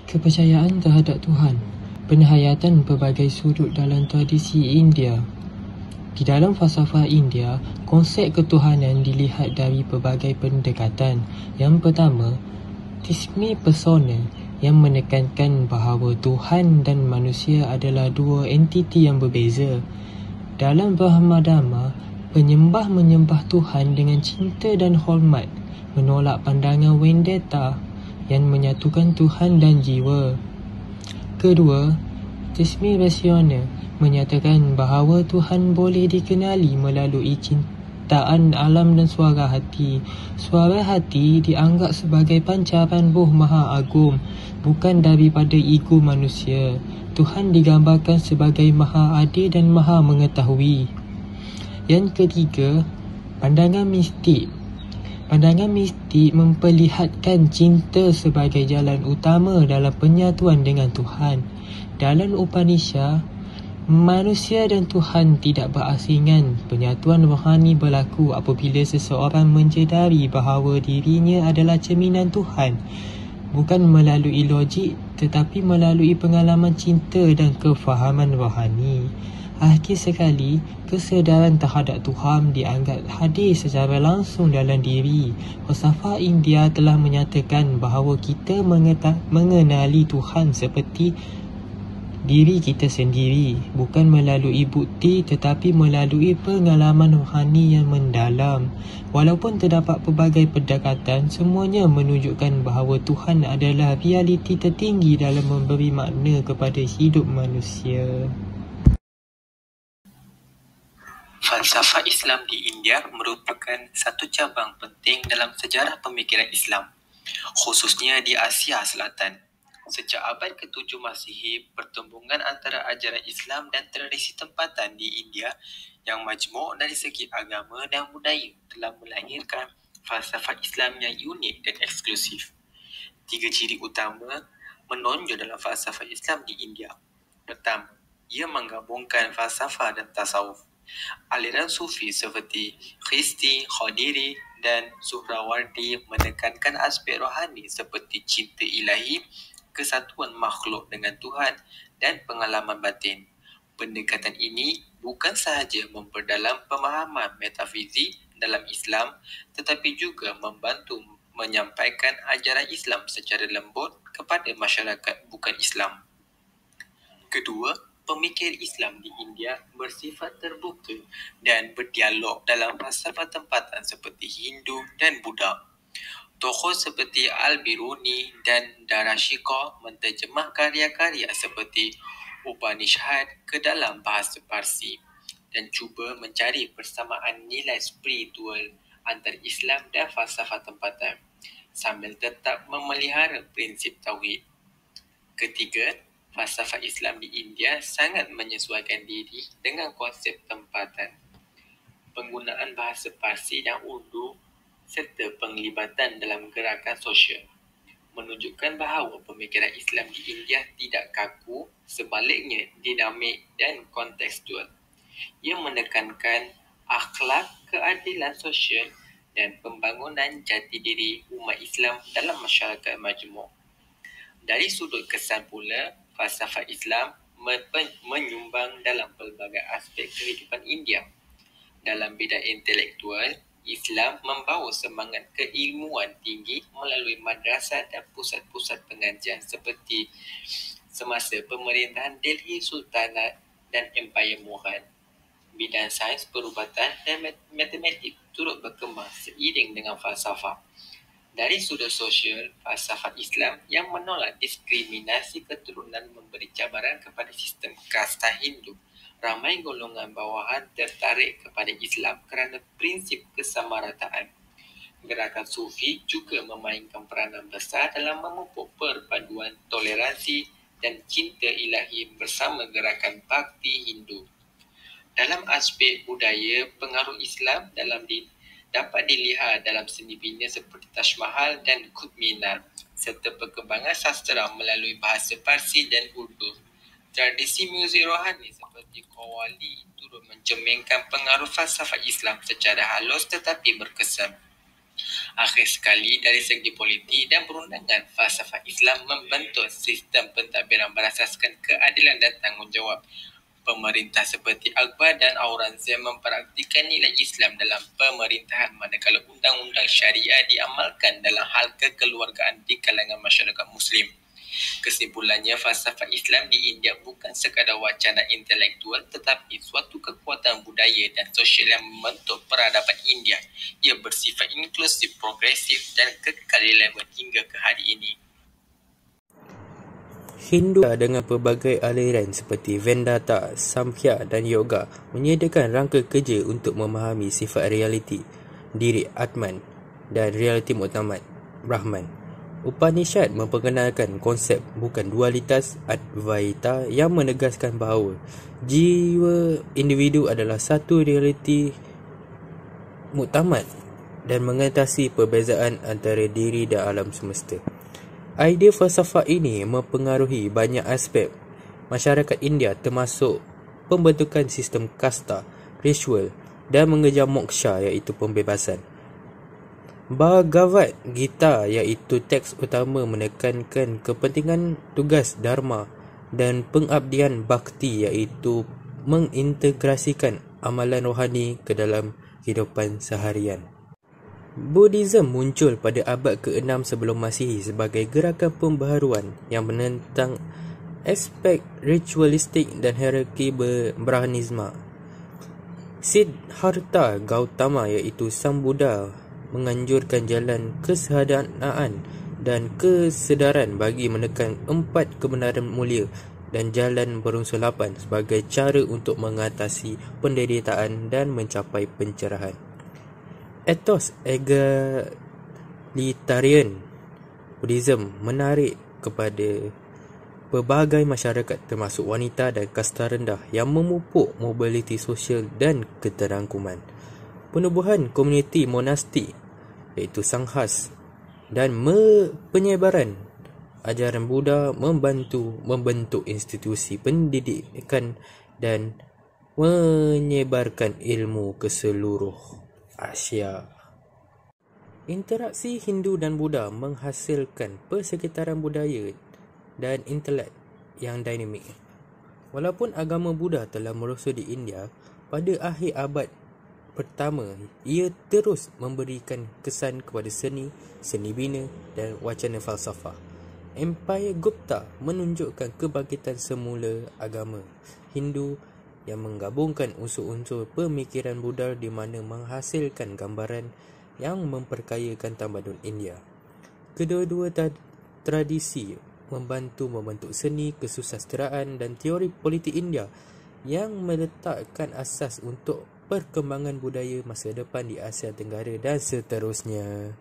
Kepercayaan terhadap Tuhan, penghayatan pelbagai sudut dalam tradisi India. Di dalam falsafah India, konsep ketuhanan dilihat dari pelbagai pendekatan. Yang pertama, teisme personal yang menekankan bahawa Tuhan dan manusia adalah dua entiti yang berbeza. Dalam Brahmadharma, penyembah menyembah Tuhan dengan cinta dan hormat, menolak pandangan Vedanta yang menyatukan Tuhan dan jiwa. Kedua, teisme rasional menyatakan bahawa Tuhan boleh dikenali melalui cintaan alam dan suara hati. Suara hati dianggap sebagai pancaran roh maha agung, bukan daripada ego manusia. Tuhan digambarkan sebagai maha adil dan maha mengetahui. Yang ketiga, pandangan mistik. Pandangan mistik memperlihatkan cinta sebagai jalan utama dalam penyatuan dengan Tuhan. Dalam Upanishad, manusia dan Tuhan tidak berasingan. Penyatuan rohani berlaku apabila seseorang menjedari bahawa dirinya adalah cerminan Tuhan, bukan melalui logik tetapi melalui pengalaman cinta dan kefahaman rohani. Akhir sekali, kesedaran terhadap Tuhan dianggap hadir secara langsung dalam diri. Falsafah India telah menyatakan bahawa kita mengenali Tuhan seperti diri kita sendiri, bukan melalui bukti tetapi melalui pengalaman rohani yang mendalam. Walaupun terdapat pelbagai pendekatan, semuanya menunjukkan bahawa Tuhan adalah realiti tertinggi dalam memberi makna kepada hidup manusia. Falsafah Islam di India merupakan satu cabang penting dalam sejarah pemikiran Islam, khususnya di Asia Selatan. Sejak abad ke-7 Masihi, pertembungan antara ajaran Islam dan tradisi tempatan di India yang majmuk dari segi agama dan budaya telah melahirkan falsafah Islam yang unik dan eksklusif. 3 ciri utama menonjol dalam falsafah Islam di India. Pertama, ia menggabungkan falsafah dan tasawuf. Aliran sufi seperti Chisti, Qadiri dan Suhrawardi menekankan aspek rohani seperti cinta ilahi, kesatuan makhluk dengan Tuhan dan pengalaman batin. Pendekatan ini bukan sahaja memperdalam pemahaman metafizik dalam Islam, tetapi juga membantu menyampaikan ajaran Islam secara lembut kepada masyarakat bukan Islam. Kedua, pemikir Islam di India bersifat terbuka dan berdialog dalam falsafah tempatan seperti Hindu dan Buddha. Tokoh seperti Al-Biruni dan Darashika menterjemah karya-karya seperti Upanishad ke dalam bahasa Parsi dan cuba mencari persamaan nilai spiritual antara Islam dan falsafah tempatan sambil tetap memelihara prinsip tauhid. Ketiga, falsafah Islam di India sangat menyesuaikan diri dengan konsep tempatan. Penggunaan bahasa Parsi dan Urdu serta penglibatan dalam gerakan sosial menunjukkan bahawa pemikiran Islam di India tidak kaku, sebaliknya dinamik dan kontekstual. Ia menekankan akhlak, keadilan sosial dan pembangunan jati diri umat Islam dalam masyarakat majmuk. Dari sudut kesan pula, falsafah Islam menyumbang dalam pelbagai aspek kehidupan India. Dalam bidang intelektual, Islam membawa semangat keilmuan tinggi melalui madrasah dan pusat-pusat pengajian seperti semasa pemerintahan Delhi Sultanat dan Empayar Mughal. Bidang sains perubatan dan matematik turut berkembang seiring dengan falsafah. Dari sudut sosial, falsafah Islam yang menolak diskriminasi keturunan memberi cabaran kepada sistem kasta Hindu. Ramai golongan bawahan tertarik kepada Islam kerana prinsip kesamarataan. Gerakan Sufi juga memainkan peranan besar dalam memupuk perpaduan toleransi dan cinta ilahi bersama gerakan Bhakti Hindu. Dalam aspek budaya, pengaruh Islam dapat dilihat dalam seni bina seperti Taj Mahal dan Qutb Minar serta perkembangan sastra melalui bahasa Parsi dan Urdu. Tradisi muzik rohani seperti Qawwali turut mencerminkan pengaruh falsafah Islam secara halus tetapi berkesan. Akhir sekali, dari segi politik dan perundangan, falsafah Islam membentuk sistem pentadbiran berasaskan keadilan dan tanggungjawab. Pemerintah seperti Akbar dan Aurangzeb mempraktikkan nilai Islam dalam pemerintahan, manakala undang-undang syariah diamalkan dalam hal kekeluargaan di kalangan masyarakat Muslim. Kesimpulannya, falsafah Islam di India bukan sekadar wacana intelektual tetapi suatu kekuatan budaya dan sosial yang membentuk peradaban India. Ia bersifat inklusif, progresif dan kekal relevan hingga ke hari ini. Hindu dengan pelbagai aliran seperti Vedanta, Samkhya dan Yoga menyediakan rangka kerja untuk memahami sifat realiti, diri Atman dan realiti muktamad, Brahman. Upanishad memperkenalkan konsep bukan dualitas Advaita yang menegaskan bahawa jiwa individu adalah satu realiti muktamad dan mengatasi perbezaan antara diri dan alam semesta. Idea falsafah ini mempengaruhi banyak aspek masyarakat India termasuk pembentukan sistem kasta, ritual dan mengejar moksha iaitu pembebasan. Bhagavad Gita iaitu teks utama menekankan kepentingan tugas dharma dan pengabdian bhakti iaitu mengintegrasikan amalan rohani ke dalam kehidupan seharian. Buddhism muncul pada abad ke-6 sebelum Masihi sebagai gerakan pembaharuan yang menentang aspek ritualistik dan hierarki Brahmanisme. Siddhartha Gautama iaitu Sang Buddha menganjurkan jalan kesederhanaan dan kesedaran bagi menekan 4 kebenaran mulia dan jalan berunsur 8 sebagai cara untuk mengatasi penderitaan dan mencapai pencerahan. Etos egalitarian Buddhism menarik kepada pelbagai masyarakat termasuk wanita dan kasta rendah yang memupuk mobiliti sosial dan keterangkuman. Penubuhan komuniti monastik iaitu Sanghas dan penyebaran ajaran Buddha membantu membentuk institusi pendidikan dan menyebarkan ilmu ke seluruh Asia. Interaksi Hindu dan Buddha menghasilkan persekitaran budaya dan intelek yang dinamik. Walaupun agama Buddha telah merosot di India, pada akhir abad pertama, ia terus memberikan kesan kepada seni, seni bina dan wacana falsafah. Empire Gupta menunjukkan kebangkitan semula agama Hindu yang menggabungkan unsur-unsur pemikiran Buddha di mana menghasilkan gambaran yang memperkayakan tamadun India. Kedua-dua tradisi membantu membentuk seni kesusasteraan dan teori politik India yang meletakkan asas untuk perkembangan budaya masa depan di Asia Tenggara dan seterusnya.